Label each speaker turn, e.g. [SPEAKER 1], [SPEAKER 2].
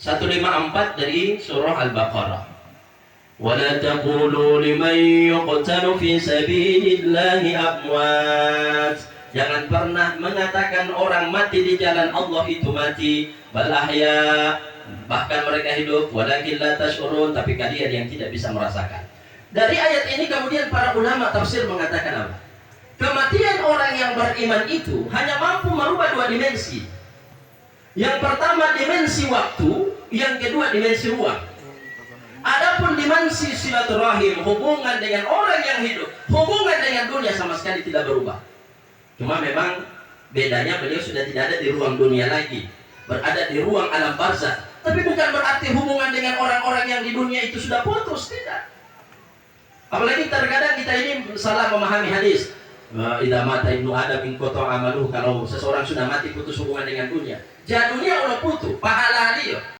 [SPEAKER 1] 154 dari surah Al-Baqarah. Wala taqulu liman yuqtalu fi sabilillahi amwat. Jangan pernah mengatakan orang mati di jalan Allah itu mati, bal ahya, bahkan mereka hidup, walakin la tash'urun, tapi kalian yang tidak bisa merasakan. Dari ayat ini kemudian para ulama tafsir mengatakan apa? Kematian orang yang beriman itu hanya mampu merubah dua dimensi. Yang pertama dimensi waktu, yang kedua dimensi ruang. Adapun dimensi silaturahim, hubungan dengan orang yang hidup, hubungan dengan dunia sama sekali tidak berubah. Cuma memang bedanya beliau sudah tidak ada di ruang dunia lagi, berada di ruang alam barzakh. Tapi bukan berarti hubungan dengan orang-orang yang di dunia itu sudah putus, tidak. Apalagi terkadang kita ini salah memahami hadis. Idza mata ibnu adam min qata amaluh, kalau seseorang sudah mati putus hubungan dengan dunia. Jadi dunia udah putus, pahala dia.